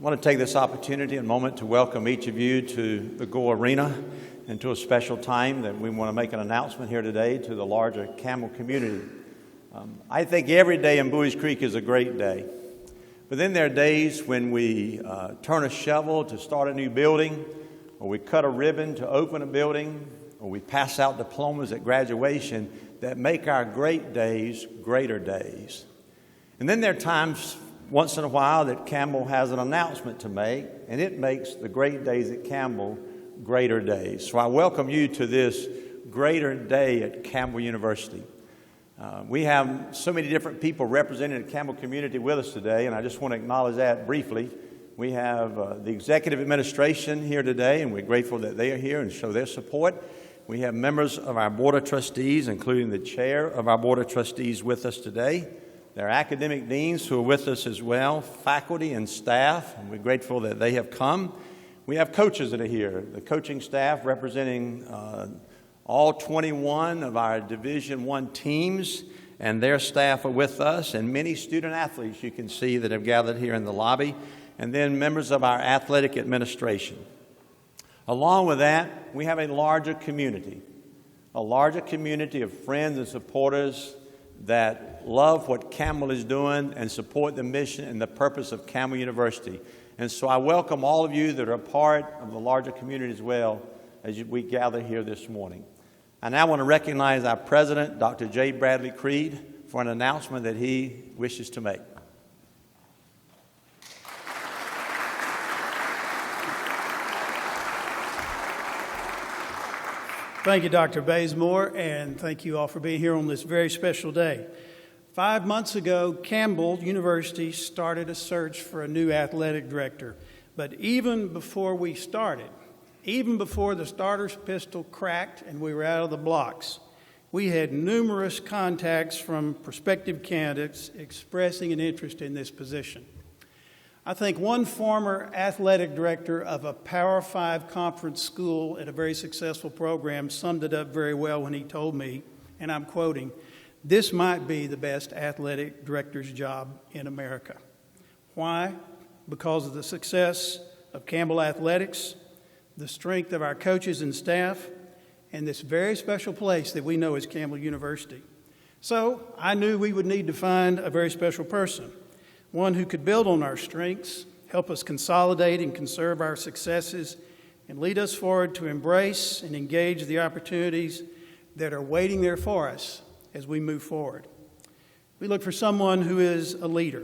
I want to take this opportunity and moment to welcome each of you to the Go Arena and to a special time that we want to make an announcement here today to the larger Campbell community. I think every day in Bowie's Creek is a great day. But then there are days when we turn a shovel to start a new building, or we cut a ribbon to open a building, or we pass out diplomas at graduation that make our great days greater days. And then there are times once in a while that Campbell has an announcement to make, and it makes the great days at Campbell greater days. So I welcome you to this greater day at Campbell University. We have so many different people representing the Campbell community with us today, and I just want to acknowledge that briefly. We have the executive administration here today, and we're grateful that they are here and show their support. We have members of our Board of Trustees, including the chair of our Board of Trustees with us today. There are academic deans who are with us as well, faculty and staff, and we're grateful that they have come. We have coaches that are here, the coaching staff representing all 21 of our Division I teams, and their staff are with us, and many student athletes you can see that have gathered here in the lobby, and then members of our athletic administration. Along with that, we have a larger community of friends and supporters that love what Campbell is doing and support the mission and the purpose of Campbell University. And so I welcome all of you that are a part of the larger community as well as we gather here this morning. I now want to recognize our president, Dr. J. Bradley Creed, for an announcement that he wishes to make. Thank you, Dr. Bazemore, and thank you all for being here on this very special day. 5 months ago, Campbell University started a search for a new athletic director. But even before we started, even before the starter's pistol cracked and we were out of the blocks, we had numerous contacts from prospective candidates expressing an interest in this position. I think one former athletic director of a Power 5 conference school at a very successful program summed it up very well when he told me, and I'm quoting, "This might be the best athletic director's job in America." Why? Because of the success of Campbell Athletics, the strength of our coaches and staff, and this very special place that we know as Campbell University. So I knew we would need to find a very special person. One who could build on our strengths, help us consolidate and conserve our successes, and lead us forward to embrace and engage the opportunities that are waiting there for us as we move forward. We look for someone who is a leader.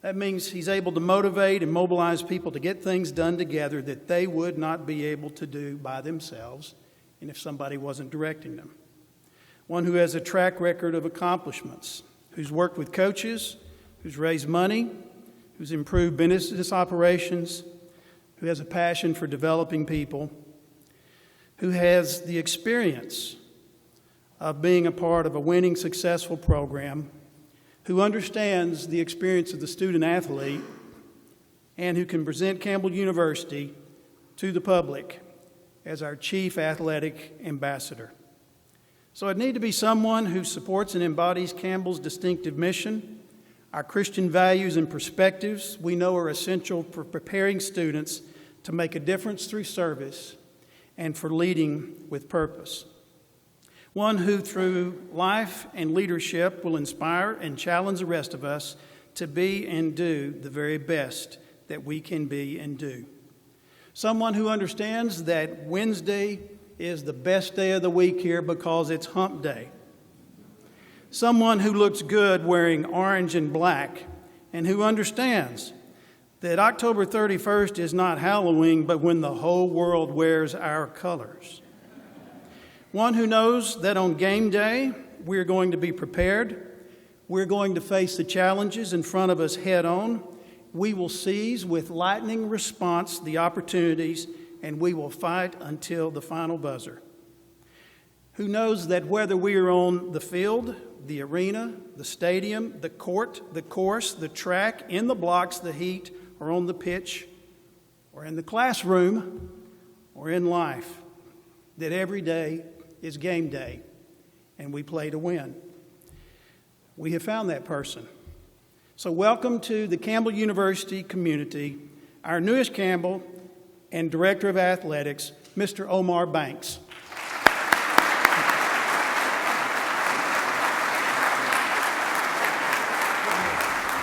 That means he's able to motivate and mobilize people to get things done together that they would not be able to do by themselves, and if somebody wasn't directing them. One who has a track record of accomplishments, who's worked with coaches, who's raised money, who's improved business operations, who has a passion for developing people, who has the experience of being a part of a winning, successful program, who understands the experience of the student athlete, and who can present Campbell University to the public as our chief athletic ambassador. So it need to be someone who supports and embodies Campbell's distinctive mission. Our Christian values and perspectives we know are essential for preparing students to make a difference through service and for leading with purpose. One who through life and leadership will inspire and challenge the rest of us to be and do the very best that we can be and do. Someone who understands that Wednesday is the best day of the week here because it's hump day. Someone who looks good wearing orange and black, and who understands that October 31st is not Halloween, but when the whole world wears our colors. One who knows that on game day, we're going to be prepared. We're going to face the challenges in front of us head on. We will seize with lightning response the opportunities, and we will fight until the final buzzer. Who knows that whether we are on the field, the arena, the stadium, the court, the course, the track, in the blocks, the heat, or on the pitch, or in the classroom, or in life, that every day is game day, and we play to win. We have found that person. So welcome to the Campbell University community, our newest Campbell and Director of Athletics, Mr. Omar Banks.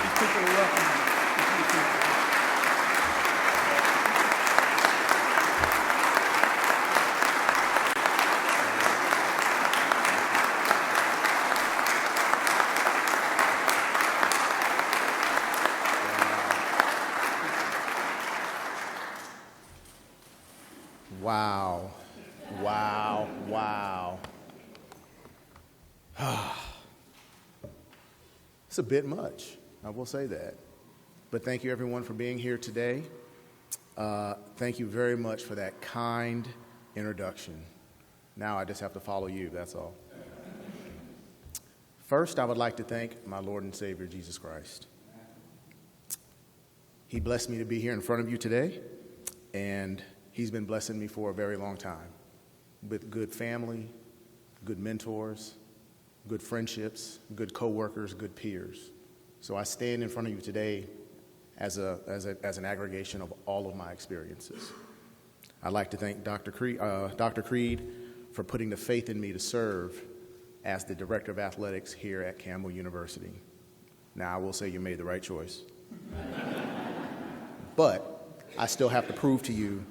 These people are welcome. Wow. Wow. Wow. It's a bit much, I will say that. But thank you, everyone, for being here today. Thank you very much for that kind introduction. Now I just have to follow you, that's all. First, I would like to thank my Lord and Savior, Jesus Christ. He blessed me to be here in front of you today, and He's been blessing me for a very long time with good family, good mentors, good friendships, good coworkers, good peers. So I stand in front of you today as an aggregation of all of my experiences. I'd like to thank Dr. Creed for putting the faith in me to serve as the Director of Athletics here at Campbell University. Now, I will say you made the right choice. But I still have to prove to you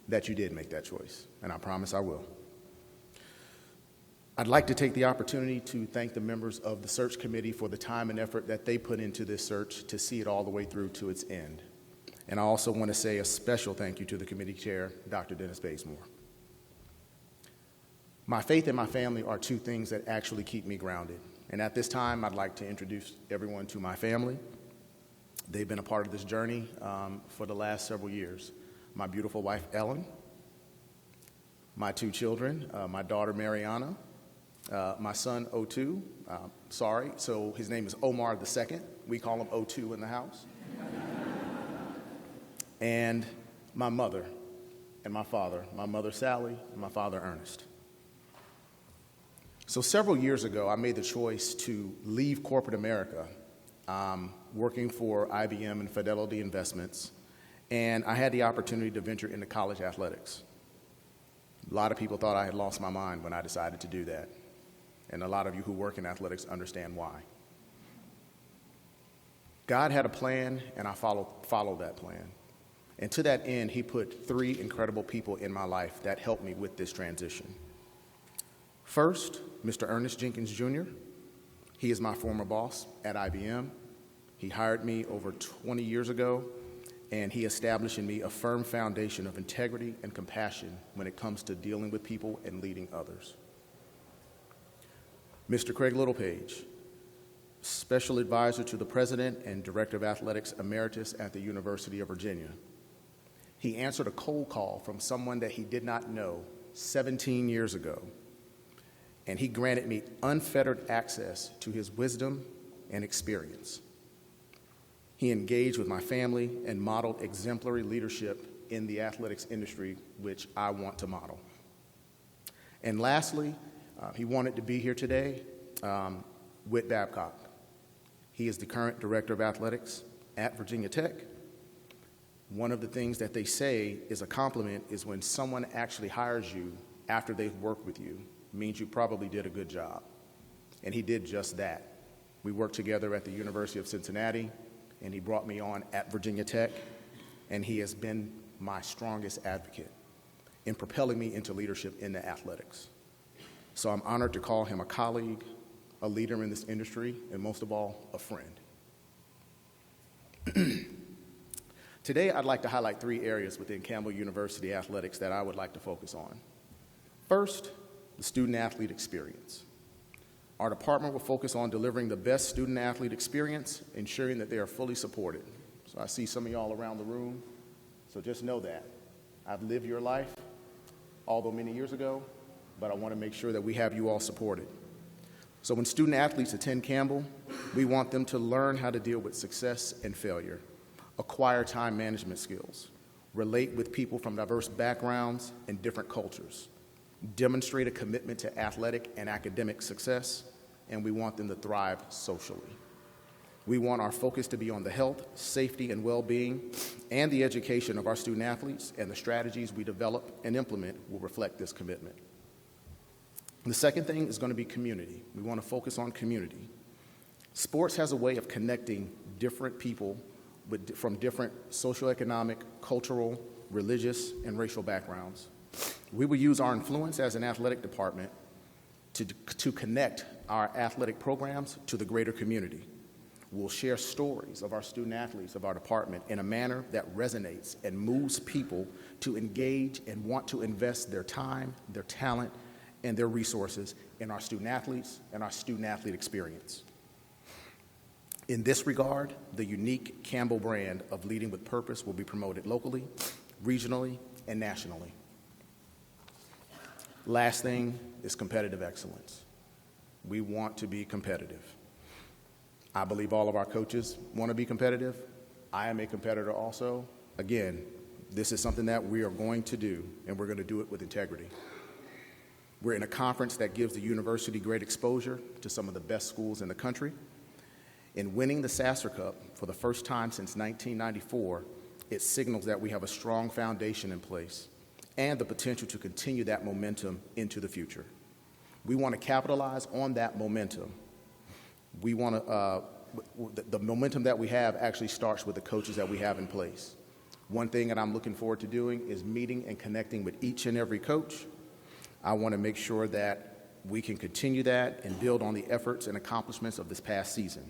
that you did make that choice, and I promise I will. I'd like to take the opportunity to thank the members of the search committee for the time and effort that they put into this search to see it all the way through to its end. And I also want to say a special thank you to the committee chair, Dr. Dennis Bazemore. My faith and my family are two things that actually keep me grounded. And at this time, I'd like to introduce everyone to my family. They've been a part of this journey for the last several years. My beautiful wife, Ellen, my two children, my daughter, Mariana, my son, O2, so his name is Omar II. We call him O2 in the house. And my mother and my father, my mother, Sally, and my father, Ernest. So several years ago, I made the choice to leave corporate America, working for IBM and Fidelity Investments, and I had the opportunity to venture into college athletics. A lot of people thought I had lost my mind when I decided to do that, and a lot of you who work in athletics understand why. God had a plan, and I followed that plan. And to that end, He put three incredible people in my life that helped me with this transition. First, Mr. Ernest Jenkins, Jr. He is my former boss at IBM. He hired me over 20 years ago, and he established in me a firm foundation of integrity and compassion when it comes to dealing with people and leading others. Mr. Craig Littlepage, Special Advisor to the President and Director of Athletics Emeritus at the University of Virginia. He answered a cold call from someone that he did not know 17 years ago, and he granted me unfettered access to his wisdom and experience. He engaged with my family and modeled exemplary leadership in the athletics industry, which I want to model. And lastly, he wanted to be here today, Whit Babcock. He is the current Director of Athletics at Virginia Tech. One of the things that they say is a compliment is when someone actually hires you after they've worked with you. It means you probably did a good job. And he did just that. We worked together at the University of Cincinnati, and he brought me on at Virginia Tech, and he has been my strongest advocate in propelling me into leadership in the athletics. So I'm honored to call him a colleague, a leader in this industry, and most of all, a friend. Today, I'd like to highlight three areas within Campbell University athletics that I would like to focus on. First, the student-athlete experience. Our department will focus on delivering the best student-athlete experience, ensuring that they are fully supported. So I see some of y'all around the room, so just know that. I've lived your life, although many years ago, but I want to make sure that we have you all supported. So when student-athletes attend Campbell, we want them to learn how to deal with success and failure, acquire time management skills, relate with people from diverse backgrounds and different cultures, demonstrate a commitment to athletic and academic success, and we want them to thrive socially. We want our focus to be on the health, safety, and well-being, and the education of our student athletes, and the strategies we develop and implement will reflect this commitment. The second thing is going to be community. We want to focus on community. Sports has a way of connecting different people from different socioeconomic, cultural, religious, and racial backgrounds. We will use our influence as an athletic department to connect our athletic programs to the greater community. We'll share stories of our student athletes of our department in a manner that resonates and moves people to engage and want to invest their time, their talent, and their resources in our student athletes and our student athlete experience. In this regard, the unique Campbell brand of leading with purpose will be promoted locally, regionally, and nationally. Last thing is competitive excellence. We want to be competitive. I believe all of our coaches want to be competitive. I am a competitor also. Again, this is something that we are going to do, and we're going to do it with integrity. We're in a conference that gives the university great exposure to some of the best schools in the country. In winning the Sasser Cup for the first time since 1994, it signals that we have a strong foundation in place and the potential to continue that momentum into the future. We want to capitalize on that momentum. We want to, the momentum that we have actually starts with the coaches that we have in place. One thing that I'm looking forward to doing is meeting and connecting with each and every coach. I want to make sure that we can continue that and build on the efforts and accomplishments of this past season.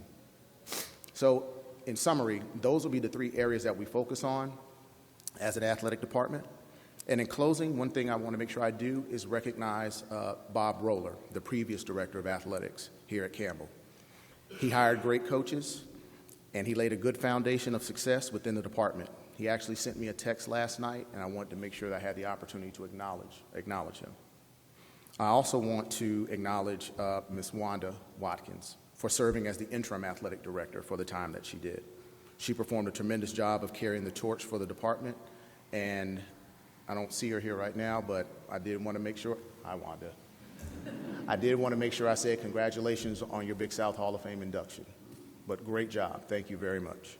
So, in summary, those will be the three areas that we focus on as an athletic department. And in closing, one thing I want to make sure I do is recognize Bob Roller, the previous director of athletics here at Campbell. He hired great coaches, and he laid a good foundation of success within the department. He actually sent me a text last night, and I wanted to make sure that I had the opportunity to acknowledge him. I also want to acknowledge Ms. Wanda Watkins for serving as the interim athletic director for the time that she did. She performed a tremendous job of carrying the torch for the department, and I don't see her here right now, but I did want to make sure, hi Wanda. I did want to make sure I said congratulations on your Big South Hall of Fame induction, but great job, thank you very much.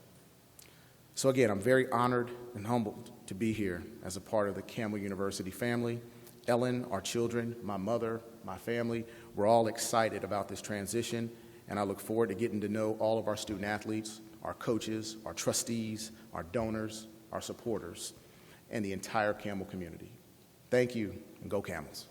So again, I'm very honored and humbled to be here as a part of the Campbell University family. Ellen, our children, my mother, my family, we're all excited about this transition, and I look forward to getting to know all of our student athletes, our coaches, our trustees, our donors, our supporters, and the entire Campbell community. Thank you, and go Camels.